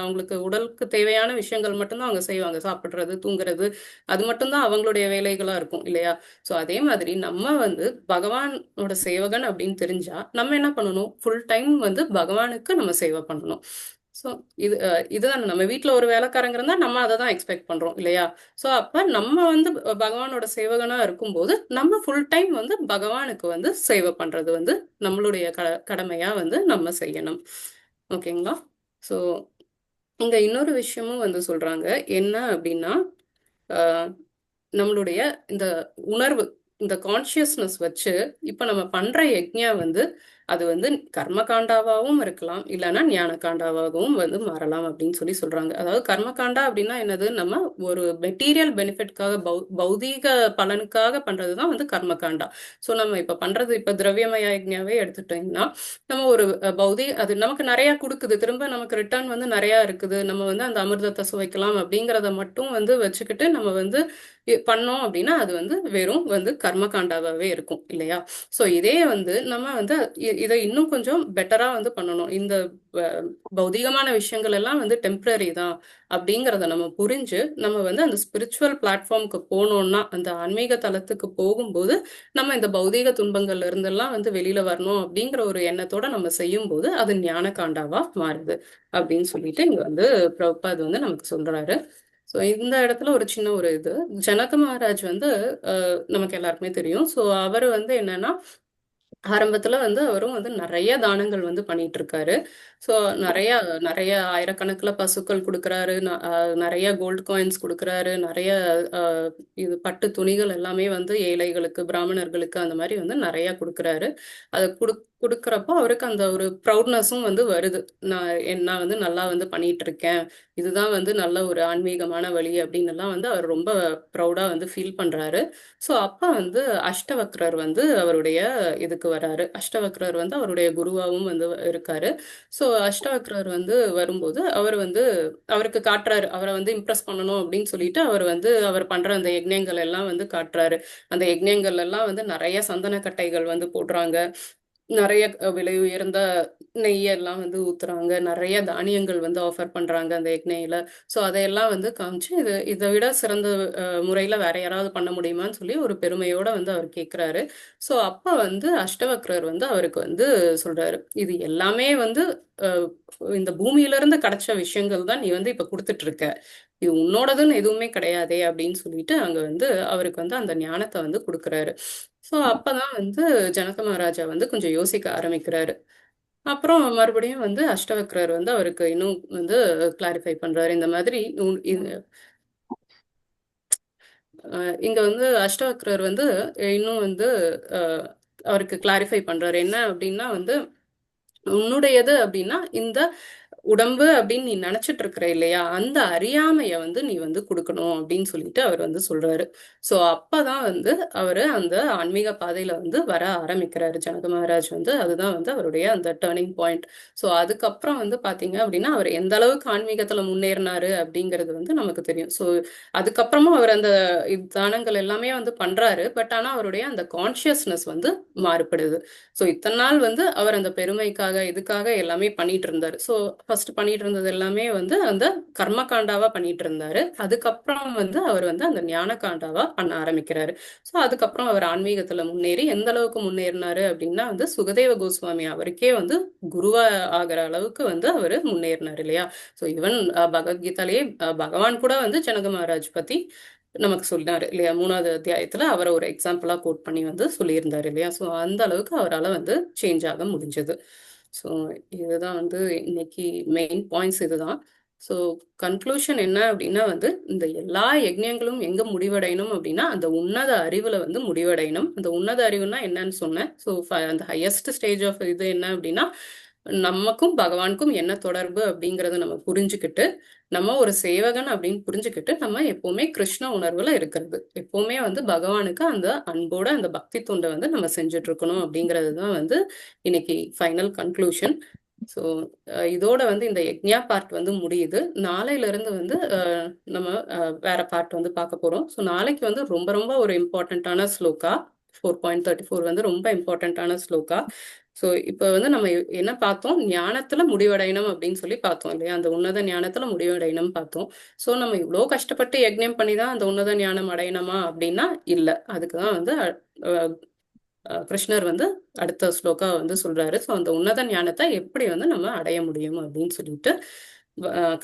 அவங்களுக்கு உடலுக்கு தேவையான விஷயங்கள் மட்டும்தான் அவங்க செய்வாங்க. சாப்பிடுறது, தூங்குறது, அது மட்டும்தான் அவங்களுடைய வேலைகளா இருக்கும் இல்லையா. ஸோ அதே மாதிரி நம்ம வந்து பகவானோட சேவகன் அப்படின்னு தெரிஞ்சா நம்ம என்ன பண்ணணும், ஃபுல் டைம் வந்து பகவானுக்கு நம்ம சேவை பண்ணணும். ஸோ இதுதான் நம்ம வீட்டில் ஒரு வேலைக்காரங்க இருந்தால் நம்ம அதை தான் எக்ஸ்பெக்ட் பண்ணுறோம் இல்லையா. ஸோ அப்போ நம்ம வந்து பகவானோட சேவகனாக இருக்கும்போது நம்ம ஃபுல் டைம் வந்து பகவானுக்கு வந்து சேவை பண்ணுறது வந்து நம்மளுடைய கடமையாக வந்து நம்ம செய்யணும். ஓகேங்களா. ஸோ இங்கே இன்னொரு விஷயமும் வந்து சொல்கிறாங்க. என்ன அப்படின்னா, நம்மளுடைய இந்த உணர்வு, இந்த கான்சியஸ்னஸ் வச்சு இப்போ நம்ம பண்ணுற யக்ஞா வந்து அது வந்து கர்மகாண்டாவாகவும் இருக்கலாம், இல்லைன்னா ஞான காண்டாவாகவும் வந்து மாறலாம் அப்படின்னு சொல்லி சொல்றாங்க. அதாவது கர்மகாண்டா அப்படின்னா என்னது, நம்ம ஒரு மெட்டீரியல் பெனிஃபிட்காக பௌதீக பலனுக்காக பண்றதுதான் வந்து கர்மகாண்டா. ஸோ நம்ம இப்ப பண்றது, இப்ப திரவியமய யக்ஞாவே எடுத்துட்டோம்னா நம்ம ஒரு அது நமக்கு நிறைய கொடுக்குது, திரும்ப நமக்கு ரிட்டர்ன் வந்து நிறைய இருக்குது, நம்ம வந்து அந்த அமிர்தத்தை சுவைக்கலாம் அப்படிங்கிறத மட்டும் வந்து வச்சுக்கிட்டு நம்ம வந்து பண்ணோம் அப்படின்னா அது வந்து வெறும் வந்து கர்மகாண்டாவே இருக்கும் இல்லையா. ஸோ இதே வந்து நம்ம வந்து இதை இன்னும் கொஞ்சம் பெட்டரா வந்து பண்ணணும். இந்த பௌதிகமான விஷயங்கள் எல்லாம் வந்து டெம்பரரி தான் அப்படிங்கிறத நம்ம புரிஞ்சு நம்ம வந்து அந்த ஸ்பிரிச்சுவல் பிளாட்ஃபார்முக்கு போனோம்னா, அந்த ஆன்மீக தளத்துக்கு போகும்போது நம்ம இந்த பௌதீக துன்பங்கள்ல இருந்தெல்லாம் வந்து வெளியில வரணும் அப்படிங்கிற ஒரு எண்ணத்தோட நம்ம செய்யும்போது அது ஞான காண்டாவா மாறுது அப்படின்னு சொல்லிட்டு இங்க வந்து பிரபுபாத் வந்து நமக்கு சொல்றாரு. ஸோ இந்த இடத்துல ஒரு சின்ன ஒரு இது ஜனக மகாராஜ் வந்து நமக்கு எல்லாருக்குமே தெரியும். ஸோ அவர் வந்து என்னன்னா ஆரம்பத்துல வந்து அவரும் வந்து நிறைய தானங்கள் வந்து பண்ணிட்டு இருக்காரு. ஸோ நிறைய நிறைய ஆயிரக்கணக்கில் பசுக்கள் கொடுக்குறாரு, நிறைய கோல்டு காயின்ஸ் கொடுக்குறாரு, நிறைய இது பட்டு துணிகள் எல்லாமே வந்து ஏழைகளுக்கு பிராமணர்களுக்கு அந்த மாதிரி வந்து நிறைய கொடுக்குறாரு. அதை கொடுக்குறப்போ அவருக்கு அந்த ஒரு ப்ரௌட்னஸும் வந்து வருது. நான் வந்து நல்லா வந்து பண்ணிட்டு இருக்கேன், இதுதான் வந்து நல்ல ஒரு ஆன்மீகமான வழி அப்படின்னு எல்லாம் வந்து அவர் ரொம்ப ப்ரௌடா வந்து ஃபீல் பண்றாரு. ஸோ அப்ப வந்து அஷ்டவக்ரர் வந்து அவருடைய இதுக்கு வராரு. அஷ்டவக்ரர் வந்து அவருடைய குருவாவும் வந்து இருக்காரு. ஸோ அஷ்டவக்ரர் வந்து வரும்போது அவர் வந்து அவருக்கு காட்டுறாரு, அவரை வந்து இம்ப்ரெஸ் பண்ணணும் அப்படின்னு சொல்லிட்டு அவர் பண்ற அந்த யஜ்ஞங்கள் எல்லாம் வந்து காட்டுறாரு. அந்த யஜ்ஞங்கள் எல்லாம் வந்து நிறைய சந்தன கட்டைகள் வந்து போடுறாங்க, நிறைய விலை உயர்ந்த நெய்யெல்லாம் வந்து ஊத்துறாங்க, நிறைய தானியங்கள் வந்து ஆஃபர் பண்றாங்க அந்த யக்ஞையில. ஸோ அதையெல்லாம் வந்து காமிச்சு இதை விட சிறந்த முறையில வேற யாராவது பண்ண முடியுமான்னு சொல்லி ஒரு பெருமையோட வந்து அவர் கேட்கிறாரு. ஸோ அப்ப வந்து அஷ்டவக்ரர் வந்து அவருக்கு வந்து சொல்றாரு, இது எல்லாமே வந்து இந்த பூமியில இருந்து கிடைச்ச விஷயங்கள் தான் நீ வந்து இப்ப கொடுத்துட்டு இருக்க, இது உன்னோடதுன்னு எதுவுமே கிடையாதே அப்படின்னு சொல்லிட்டு அங்க வந்து அவருக்கு வந்து அந்த ஞானத்தை வந்து கொடுக்குறாரு. ஸோ அப்பதான் வந்து ஜனக மகாராஜா வந்து கொஞ்சம் யோசிக்க ஆரம்பிக்கிறாரு. அப்புறம் மறுபடியும் வந்து அஷ்டவக்ரர் வந்து அவருக்கு இன்னும் வந்து கிளாரிஃபை பண்றாரு. இந்த மாதிரி இங்க வந்து அஷ்டவக்ரர் வந்து இன்னும் வந்து அவருக்கு கிளாரிஃபை பண்றாரு. என்ன அப்படின்னா வந்து உன்னுடையது அப்படின்னா இந்த உடம்பு அப்படின்னு நீ நினைச்சிட்டு இருக்கிற இல்லையா, அந்த அறியாமைய வந்து நீ வந்து கொடுக்கணும் அப்படின்னு சொல்லிட்டு அவர் வந்து சொல்றாரு. ஸோ அப்பதான் வந்து அவரு அந்த ஆன்மீக பாதையில வந்து வர ஆரம்பிக்கிறாரு ஜனக மகாராஜ் வந்து. அதுதான் வந்து அவருடைய அந்த டேர்னிங் பாயிண்ட். ஸோ அதுக்கப்புறம் வந்து பாத்தீங்க அப்படின்னா அவர் எந்த அளவுக்கு ஆன்மீகத்துல முன்னேறினாரு அப்படிங்கிறது வந்து நமக்கு தெரியும். ஸோ அதுக்கப்புறமும் அவர் அந்த தானங்கள் எல்லாமே வந்து பண்றாரு. பட் ஆனா அவருடைய அந்த கான்சியஸ்னஸ் வந்து மாறுபடுது. ஸோ இத்தனை நாள் வந்து அவர் அந்த பெருமைக்காக இதுக்காக எல்லாமே பண்ணிட்டு இருந்தாரு. ஸோ ஃபர்ஸ்ட் பண்ணிட்டு இருந்தது எல்லாமே வந்து அந்த கர்ம காண்டாவா பண்ணிட்டு இருந்தாரு. அதுக்கப்புறம் வந்து அவர் வந்து அந்த ஞான காண்டாவா பண்ண ஆரம்பிக்கிறாரு. ஸோ அதுக்கப்புறம் அவர் ஆன்மீகத்துல முன்னேறி எந்த அளவுக்கு முன்னேறினாரு அப்படின்னா வந்து சுகதேவ கோஸ்வாமி அவருக்கே வந்து குருவா ஆகிற அளவுக்கு வந்து அவர் முன்னேறினார் இல்லையா. ஸோ ஈவன் பகவத்கீதாலேயே பகவான் கூட வந்து ஜனக மகாராஜ் பத்தி நமக்கு சொன்னாரு இல்லையா, 3வது அத்தியாயத்துல அவரை ஒரு எக்ஸாம்பிளா கோட் பண்ணி வந்து சொல்லியிருந்தாரு இல்லையா. ஸோ அந்த அளவுக்கு அவரால் வந்து சேஞ்ச் ஆக முடிஞ்சது. ஸோ இதுதான் வந்து இன்னைக்கு மெயின் பாயிண்ட்ஸ் இதுதான். ஸோ கன்க்ளூஷன் என்ன அப்படின்னா வந்து இந்த எல்லா யஜ்ஞங்களும் எங்க முடிவடையணும் அப்படின்னா அந்த உன்னத அறிவுல வந்து முடிவடையணும். அந்த உன்னத அறிவுனா என்னன்னு சொன்னேன். ஸோ அந்த ஹையஸ்ட் ஸ்டேஜ் ஆஃப் இது என்ன அப்படின்னா நமக்கும் பகவானுக்கும் என்ன தொடர்பு அப்படிங்கறத நம்ம புரிஞ்சுக்கிட்டு, நம்ம ஒரு சேவகன் அப்படின்னு புரிஞ்சுக்கிட்டு நம்ம எப்பவுமே கிருஷ்ண உணர்வுல இருக்கிறது, எப்பவுமே வந்து பகவானுக்கு அந்த அன்போட அந்த பக்தி தொண்டை வந்து நம்ம செஞ்சுட்டு இருக்கணும் அப்படிங்கிறது தான் வந்து இன்னைக்கு ஃபைனல் கன்க்ளூஷன். ஸோ இதோட வந்து இந்த யக்ஞா பார்ட் வந்து முடியுது. நாளையில இருந்து வந்து நம்ம வேற பார்ட் வந்து பார்க்க போறோம். ஸோ நாளைக்கு வந்து ரொம்ப ரொம்ப ஒரு இம்பார்ட்டண்ட்டான ஸ்லோகா 4.34 வந்து ரொம்ப இம்பார்ட்டண்ட்டான ஸ்லோகா. ஸோ இப்போ வந்து நம்ம என்ன பார்த்தோம், ஞானத்துல முடிவடையணும் அப்படின்னு சொல்லி பார்த்தோம் இல்லையா, அந்த உன்னத ஞானத்துல முடிவடையணும் பார்த்தோம். ஸோ நம்ம இவ்வளோ கஷ்டப்பட்டு யஜ்ஞம் பண்ணி தான் அந்த உன்னத ஞானம் அடையணுமா அப்படின்னா இல்லை. அதுக்கு தான் வந்து கிருஷ்ணர் வந்து அடுத்த ஸ்லோகா வந்து சொல்றாரு. ஸோ அந்த உன்னத ஞானத்தை எப்படி வந்து நம்ம அடைய முடியும் அப்படின்னு சொல்லிட்டு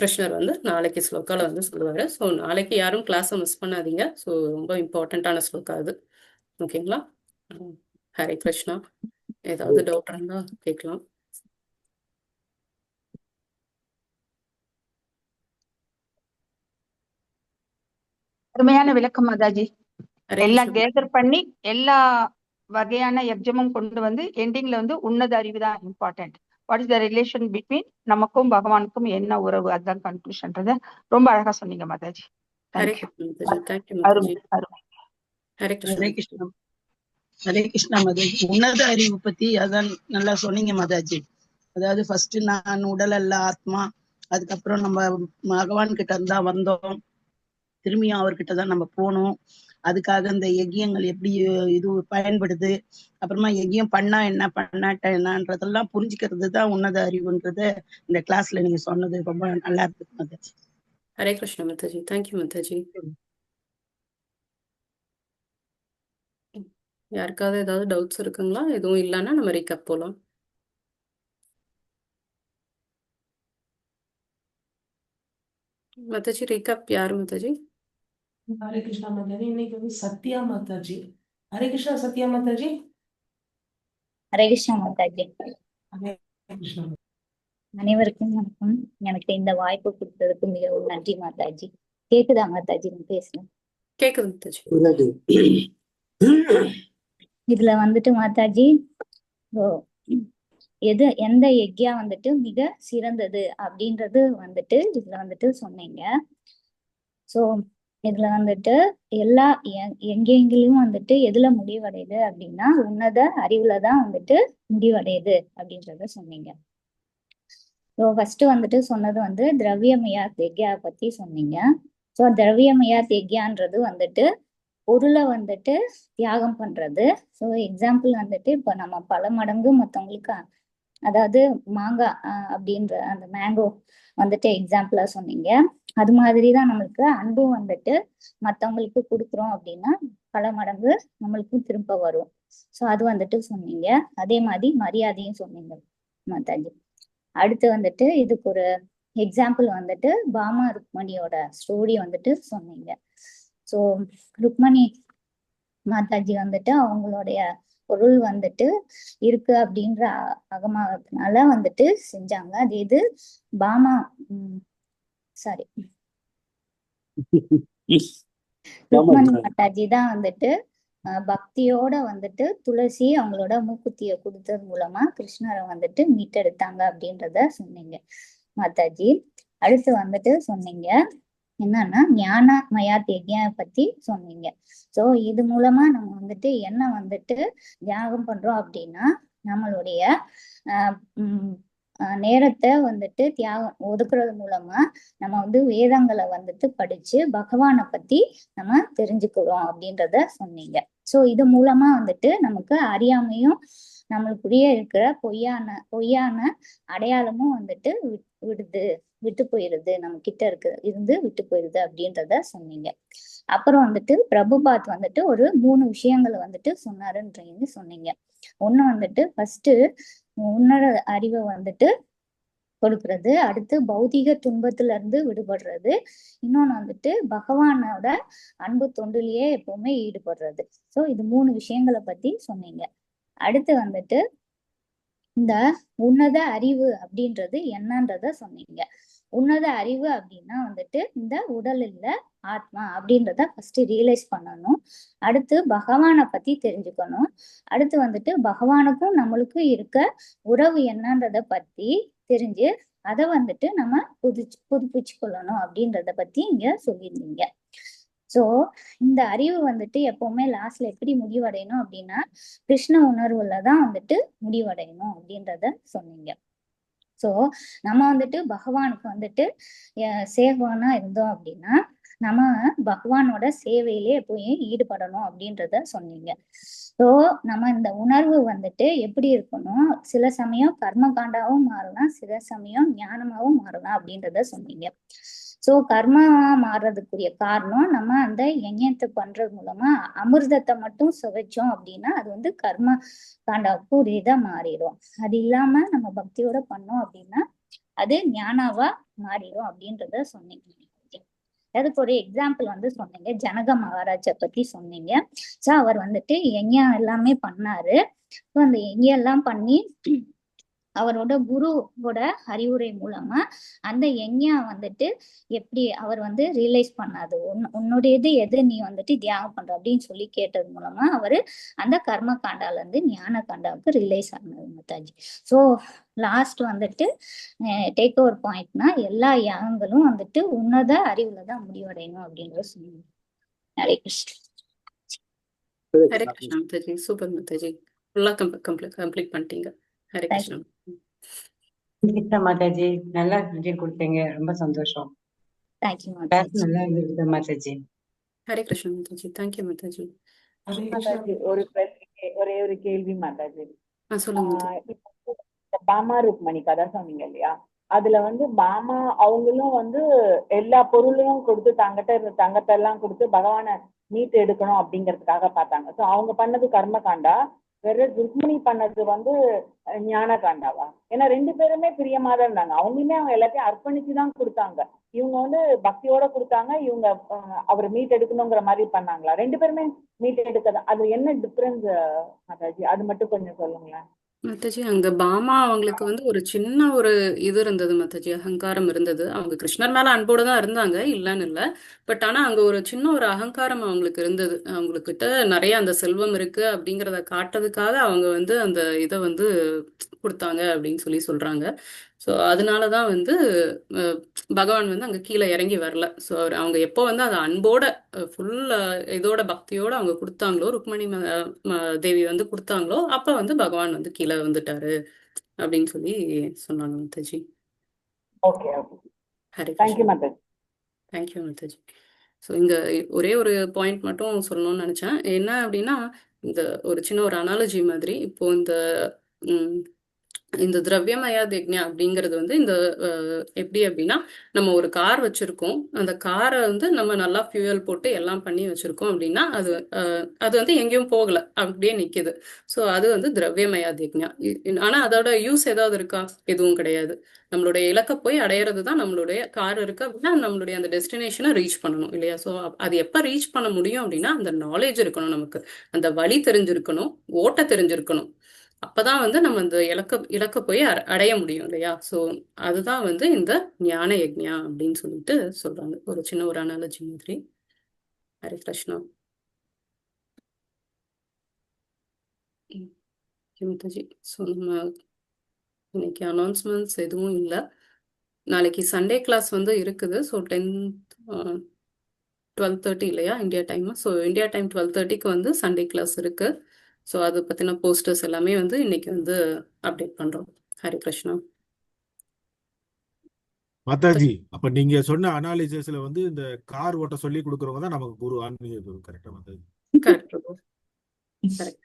கிருஷ்ணர் வந்து நாளைக்கு ஸ்லோகால வந்து சொல்லுவாரு. ஸோ நாளைக்கு யாரும் கிளாஸை மிஸ் பண்ணாதீங்க. ஸோ ரொம்ப இம்பார்ட்டண்ட்டான ஸ்லோகா அது. ஓகேங்களா? ஹரே கிருஷ்ணா. ஏதாவது டவுட் இருந்தா கேட்கலாம். அருமையான விளக்கம் மாதாஜி. எல்லாம் கேதர் பண்ணி எல்லா வகையான யஜ்ஜமும் கொண்டு வந்து எண்டிங்ல வந்து உன்னத அறிவு தான் important. What is the relation between நமக்கும் பகவானுக்கும் என்ன உறவு, அதுதான் கன்க்ளூஷன்றத ரொம்ப அழகா சொன்னீங்க மாதாஜி. ஹரே கிருஷ்ணா. ஹரே கிருஷ்ணா மாதாஜி. உன்னத அறிவு பத்தி அதான் நல்லா சொன்னீங்க மாதாஜி. அதாவது ஃபர்ஸ்ட் நான் உடல் அல்ல ஆத்மா, அதுக்கப்புறம் நம்ம பகவான் கிட்ட இருந்தா வந்தோம், திரும்பியும் அவர்கிட்ட தான் நம்ம போகணும். அதுக்காக இந்த யஜ்யங்கள் எப்படி இது பயன்படுது, அப்புறமா யஜ்யம் பண்ணா என்ன பண்ணாட்ட என்னன்றதெல்லாம் புரிஞ்சுக்கிறது தான் உன்னத அறிவுன்றது இந்த கிளாஸ்ல நீங்க சொன்னது ரொம்ப நல்லா இருக்கு மாதாஜி. ஹரே கிருஷ்ணா மாதாஜி. தேங்க்யூ மாதாஜி. யாருக்காவது ஏதாவது டவுட்ஸ் இருக்குங்களா? எதுவும் இல்லைன்னா நம்ம ரீகப் போலாம். மாதாஜி ரீகப் யாரு மாதாஜி? ஹரே கிருஷ்ணா மாதாஜி. இன்னைக்கு வந்து சத்யா மாதாஜி. ஹரே கிருஷ்ணா சத்யா மாதாஜி. ஹரே கிருஷ்ணா மாதாஜி. ஹரே கிருஷ்ணா. அனைவருக்கும் வணக்கம். எனக்கு இந்த வாய்ப்பு கொடுத்ததுக்கு மிகவும் நன்றி மாதாஜி. கேக்குதா மாதாஜி நான் பேசுறேன்? கேக்குது மாதாஜி. இதுல வந்துட்டு மாதாஜி எந்த யஜ்யா வந்துட்டு மிக சிறந்தது அப்படின்றது வந்துட்டு இதுல வந்துட்டு சொன்னீங்க. சோ இதுல வந்துட்டு எல்லா எங்கெங்கிலும் வந்துட்டு எதுல முடிவடையுது அப்படின்னா உன்னத அறிவுலதான் வந்துட்டு முடிவடையுது அப்படின்றத சொன்னீங்க. ஸோ ஃபர்ஸ்ட் வந்துட்டு சொன்னது வந்து திரவியமயா யஜ்யா பத்தி சொன்னீங்க. ஸோ திரவியமயா யஜ்யான்றது வந்துட்டு பொருளை வந்துட்டு தியாகம் பண்றது. ஸோ எக்ஸாம்பிள் வந்துட்டு இப்போ நம்ம பல மடங்கு மற்றவங்களுக்கு அதாவது மாங்காய் அப்படின்ற அந்த மேங்கோ வந்துட்டு எக்ஸாம்பிளா சொன்னீங்க. அது மாதிரிதான் நம்மளுக்கு அன்பும் வந்துட்டு மற்றவங்களுக்கு கொடுக்குறோம் அப்படின்னா பல மடங்கு நம்மளுக்கு திரும்ப வரும். ஸோ அது வந்துட்டு சொன்னீங்க. அதே மாதிரி மரியாதையும் சொன்னீங்க மாதாஜி. அடுத்து வந்துட்டு இதுக்கு ஒரு எக்ஸாம்பிள் வந்துட்டு பாமா ருக்மணியோட ஸ்டோரி வந்துட்டு சொன்னீங்க. ஸோ ருக்மணி மாதாஜி வந்துட்டு அவங்களுடைய பொருள் வந்துட்டு இருக்கு அப்படின்ற அகமாகத்தினால வந்துட்டு செஞ்சாங்க. அது இது பாமா சாரி ருக்மணி மாதாஜி தான் வந்துட்டு பக்தியோட வந்துட்டு துளசி அவங்களோட மூக்குத்திய கொடுத்தது மூலமா கிருஷ்ணரை வந்துட்டு மீட்டெடுத்தாங்க அப்படின்றத சொன்னீங்க மாதாஜி. அடுத்து வந்துட்டு சொன்னீங்க என்னன்னா ஞானமயா யஜ்யா பத்தி சொன்னீங்க. சோ இது மூலமா நம்ம வந்துட்டு என்ன வந்துட்டு தியாகம் பண்றோம் அப்படின்னா நம்மளுடைய நேரத்தை வந்துட்டு தியாகம் ஒதுக்குறது மூலமா நம்ம வந்து வேதங்களை வந்துட்டு படிச்சு பகவானை பத்தி நம்ம தெரிஞ்சுக்கிறோம் அப்படின்றத சொன்னீங்க. சோ இது மூலமா வந்துட்டு நமக்கு அறியாமையும் நம்மளுக்குரிய இருக்கிற பொய்யான அடையாளமும் வந்துட்டு விட்டு போயிருது, நம்ம கிட்ட இருந்து விட்டு போயிருது அப்படின்றத சொன்னீங்க. அப்புறம் வந்துட்டு பிரபுபாத் வந்துட்டு ஒரு 3 விஷயங்களை வந்துட்டு சொன்னாருன்றீங்க சொன்னீங்க. ஒண்ணு வந்துட்டு ஃபர்ஸ்ட் உன்னோட அறிவை வந்துட்டு கொடுக்கறது, அடுத்து பௌதிக துன்பத்துல இருந்து விடுபடுறது, இன்னொன்னு வந்துட்டு பகவானோட அன்பு தொண்டிலேயே எப்பவுமே ஈடுபடுறது. சோ இது 3 விஷயங்களை பத்தி சொன்னீங்க. அடுத்து வந்துட்டு இந்த உன்னத அறிவு அப்படின்றது என்னன்றத சொன்னீங்க. உன்னத அறிவு அப்படின்னா வந்துட்டு இந்த உடல் இல்ல ஆத்மா அப்படின்றத ஃபர்ஸ்ட் ரியலைஸ் பண்ணணும். அடுத்து பகவானை பத்தி தெரிஞ்சுக்கணும். அடுத்து வந்துட்டு பகவானுக்கும் நம்மளுக்கும் இருக்க உறவு என்னன்றத பத்தி தெரிஞ்சு அதை வந்துட்டு நம்ம புதுப்பிச்சு கொள்ளணும் அப்படின்றத பத்தி இங்க சொல்லியிருந்தீங்க. சோ இந்த அறிவு வந்துட்டு எப்பவுமே லாஸ்ட்ல எப்படி முடிவடையணும் அப்படின்னா கிருஷ்ண உணர்வுலதான் வந்துட்டு முடிவடையணும் அப்படின்றத சொன்னீங்க. சோ நம்ம வந்துட்டு பகவானுக்கு வந்துட்டு சேவனா இருந்தோம் அப்படின்னா நம்ம பகவானோட சேவையிலே எப்பயும் ஈடுபடணும் அப்படின்றத சொன்னீங்க. சோ நம்ம இந்த உணர்வு வந்துட்டு எப்படி இருக்கணும், சில சமயம் கர்ம காண்டாவும் மாறலாம், சில சமயம் ஞானமாவும் மாறலாம் அப்படின்றத சொன்னீங்க. சோ கர்மாவா மாறுறதுக்குரிய காரணம் நம்ம அந்த யஜ்யத்தை பண்றது மூலமா அமிர்தத்தை மட்டும் சுவைச்சோம் அப்படின்னா அது வந்து கர்ம காண்டாவுக்கு ஒரு இதா மாறிடும். அது இல்லாம நம்ம பக்தியோட பண்ணோம் அப்படின்னா அது ஞானாவா மாறிடும் அப்படின்றத சொன்னீங்க. அதுக்கு ஒரு எக்ஸாம்பிள் வந்து சொன்னீங்க, ஜனக மகாராஜை பத்தி சொன்னீங்க. சோ அவர் வந்துட்டு யஜ்யம் எல்லாமே பண்ணாரு. அந்த யஜ்யம் எல்லாம் பண்ணி அவரோட குருவோட அறிவுரை மூலமா அந்த யஜ்யம் வந்துட்டு எப்படி அவர் வந்து ரியலைஸ் பண்ணாது, உன்னுடையது எது நீ வந்துட்டு தியாகம் பண்ற அப்படின்னு சொல்லி கேட்டது மூலமா அவரு அந்த கர்ம காண்டால இருந்து ஞான காண்டாவுக்கு ரிலைஸ் ஆனது மாதாஜி. சோ லாஸ்ட் வந்துட்டு டேக் ஓவர் பாயிண்ட்னா எல்லா யாகங்களும் வந்துட்டு உன்னத அறிவுலதான் முடிவடையணும் அப்படின்றத சொன்னீங்க. ஹரே கிருஷ்ணா. ஹரே கிருஷ்ணா மாதாஜி. சூப்பர் மாதாஜி, ஃபுல்லா கம்ப்ளீட் பண்ணிட்டீங்க. ஹரே கிருஷ்ணா. மாதாஜி நல்லா கொடுத்தீங்க, ரொம்ப சந்தோஷம். தேங்க்யூ கிளாஸ் நல்லா இருந்தது மாதாஜி. ஹரே கிருஷ்ணா மாதாஜி. தேங்க்யூ மாதாஜி. ஹரே கிருஷ்ணா மாதாஜி ஒரே ஒரு கேள்வி மாதாஜி. சொல்லுங்க மாதாஜி. இப்போ இந்த பாமா ருக்மணி கதை சொன்னீங்க இல்லையா, அதுல வந்து பாமா அவங்களும் வந்து எல்லா பொருளையும் கொடுத்து தங்கிட்ட இருந்த தங்கத்தை எல்லாம் கொடுத்து பகவானை மீட்டு எடுக்கணும் அப்படிங்கிறதுக்காக பார்த்தாங்க. ஸோ அவங்க பண்ணது கர்ம காண்டா, வேற ருக்மிணி பண்ணது வந்து ஞான காண்டாவா? ஏன்னா ரெண்டு பேருமே பிரியமா தான் இருந்தாங்க. அவங்களுமே அவங்க எல்லாத்தையும் அர்ப்பணிச்சு தான் கொடுத்தாங்க. இவங்க வந்து பக்தியோட கொடுத்தாங்க, இவங்க அவர் மீட் எடுக்கணுங்கிற மாதிரி பண்ணாங்களா? ரெண்டு பேருமே மீட் எடுக்கதான். அது என்ன டிஃபரன்ஸ் மாதாஜி? அது மட்டும் கொஞ்சம் சொல்லுங்களேன். மாதாஜி, அங்க பாமா அவங்களுக்கு வந்து ஒரு சின்ன ஒரு இது இருந்தது மாதாஜி, அகங்காரம் இருந்தது. அவங்க கிருஷ்ணர் மேல அன்போடு தான் இருந்தாங்க, இல்லைன்னு இல்லை. பட் ஆனா அங்க ஒரு சின்ன ஒரு அகங்காரம் அவங்களுக்கு இருந்தது. அவங்கக்கிட்ட நிறைய அந்த செல்வம் இருக்கு அப்படிங்கிறத காட்டுறதுக்காக அவங்க வந்து அந்த இதை வந்து கொடுத்தாங்க அப்படின்னு சொல்லி சொல்றாங்க. ஸோ அதனாலதான் வந்து பகவான் வந்து அங்க கீழே இறங்கி வரல. ஸோ அவங்க எப்போ வந்து அதை அன்போட ஃபுல் இதோட பக்தியோட அவங்க கொடுத்தாங்களோ, ருக்மணி தேவி வந்து கொடுத்தாங்களோ, அப்ப வந்து பகவான் வந்து கீழே வந்துட்டாரு அப்படின்னு சொல்லி சொன்னாங்க Mataji. Okay okay, Hare thank you Krishna. Mataji. Thank you Mataji. So இங்க ஒரே ஒரு பாயிண்ட் மட்டும் சொல்லணும்னு நினைச்சேன். என்ன அப்படின்னா, இந்த ஒரு சின்ன ஒரு அனாலஜி மாதிரி, இப்போ இந்த திரவியமயா யஜ்ஞா அப்படிங்கிறது வந்து இந்த எப்படி அப்படின்னா, நம்ம ஒரு கார் வச்சிருக்கோம். அந்த காரை வந்து நம்ம நல்லா ஃபியூயல் போட்டு எல்லாம் பண்ணி வச்சிருக்கோம் அப்படின்னா, அது வந்து எங்கேயும் போகல, அப்படியே நிக்குது. ஸோ அது வந்து திரவியமயா யஜ்ஞா. ஆனா அதோட யூஸ் ஏதாவது இருக்கா? எதுவும் கிடையாது. நம்மளுடைய இலக்கை போய் அடையிறது தான். நம்மளுடைய கார் இருக்கு அப்படின்னா நம்மளுடைய அந்த டெஸ்டினேஷனை ரீச் பண்ணணும் இல்லையா? ஸோ அது எப்போ ரீச் பண்ண முடியும் அப்படின்னா, அந்த நாலேஜ் இருக்கணும், நமக்கு அந்த வழி தெரிஞ்சிருக்கணும், ஓட்ட தெரிஞ்சிருக்கணும். அப்பதான் வந்து நம்ம அந்த இலக்க போய் அடைய முடியும் இல்லையா? ஸோ அதுதான் வந்து இந்த ஞான யஜ்ஞா அப்படின்னு சொல்லிட்டு சொல்றாங்க. ஒரு சின்ன ஒரு அனாலஜி மாதிரி. ஹரே கிருஷ்ணா. மாதாஜி. ஸோ நம்ம இன்னைக்கு அனௌன்ஸ்மெண்ட்ஸ் எதுவும் இல்லை. நாளைக்கு சண்டே கிளாஸ் வந்து இருக்குது. ஸோ 12:30 இல்லையா India time? So India time 12:30க்கு வந்து சண்டே கிளாஸ் இருக்கு. ஸோ அதை பற்றின போஸ்டர்ஸ் எல்லாமே வந்து இன்னைக்கு வந்து அப்டேட் பண்ணுறோம். ஹரே கிருஷ்ணா. மாதாஜி, அப்ப நீங்க சொன்ன அனாலிசிஸ்ல வந்து இந்த கார் ஓட்ட சொல்லி கொடுக்கறவங்க தான் நமக்கு குரு, ஆன்மீக குரு. கரெக்டா மாதாஜி? கரெக்ட்.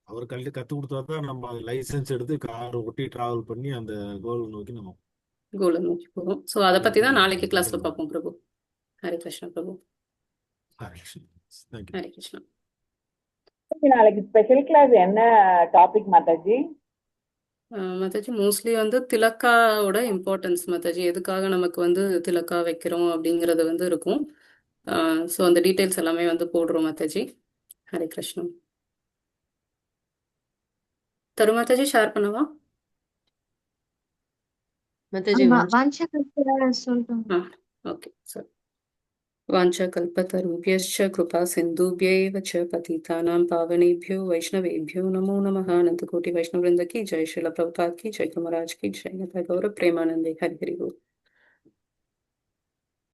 அவர் கத்து கொடுத்தாதான் நம்ம லைசன்ஸ் எடுத்து கார் ஓட்டி டிராவல் பண்ணி அந்த கோல் நோக்கி நம்ம கோலை நோக்கி போகும். ஸோ அதை பற்றி தான் நாளைக்கு கிளாஸ்ல பார்ப்போம் பிரபு. ஹரே கிருஷ்ணா பிரபு. ஹரே கிருஷ்ணா. ஹரே கிருஷ்ணா. நாளைக்கு ஸ்பெஷல் கிளாஸ் என்ன டாபிக் மாதாஜி? மாதாஜி, மோஸ்ட்லி வந்து திலக்காவோட இம்பார்ட்டன்ஸ் மாதாஜி, எதுக்காக நமக்கு வந்து திலக்கா வைக்கிறோம் அப்படிங்கிறது வந்து இருக்கும். ஸோ அந்த டீட்டெயில்ஸ் எல்லாமே வந்து போடுறோம் மாதாஜி. ஹரே கிருஷ்ணா. தரு மாதாஜி ஷேர் பண்ணவா? மாதாஜி சொல்லிட்டோம். Okay sir. वाञ्छाकल्पतरुभ्यश्च कृपा सिन्धुभ्यैव च पतितानां पावनेभ्यो वैष्णवेभ्यो नमो नमः। अनंत कोटि वैष्णव वृंद की जय, श्रील प्रभुपाद की जय, महाराज की जय, गौरव प्रेमानंदे। हरि हरि बोल।